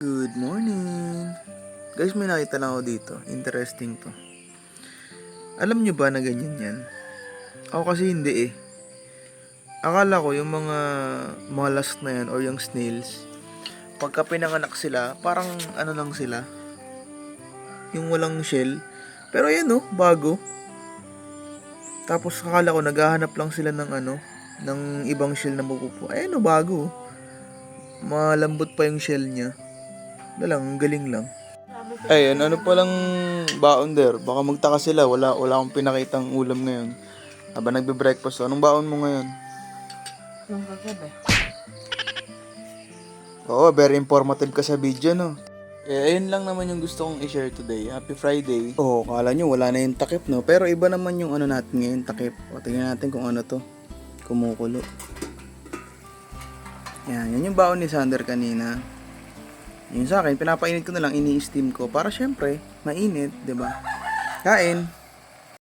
Good morning! Guys, may nakita lang ako dito. Interesting to. Alam nyo ba na ganyan yan? Ako kasi hindi eh. Akala ko yung mga mollusk na yan or yung snails, pagka pinanganak sila, parang ano lang sila, yung walang shell. Pero ayan oh, bago. Tapos akala ko naghahanap lang sila ng ng ibang shell na mapupo. Ayan oh, bago oh. Malambot pa yung shell niya. Ang galing lang. Ayun, ano palang baon there? Baka magtaka sila, wala akong pinakitang ulam ngayon. Habang nagbe-breakfast, anong baon mo ngayon? Yung kagabi. Oo, very informative ka sa video, no? Ayun lang naman yung gusto kong i-share today. Happy Friday. Oo, kala nyo wala na yung takip, no? Pero iba naman yung natin ngayon, takip. O, tingnan natin kung ano to. Kumukulo. Yan yung baon ni Sander kanina. Yun sa akin, pinapainit ko na lang, ini-steam ko para syempre, mainit, 'di ba? Kain.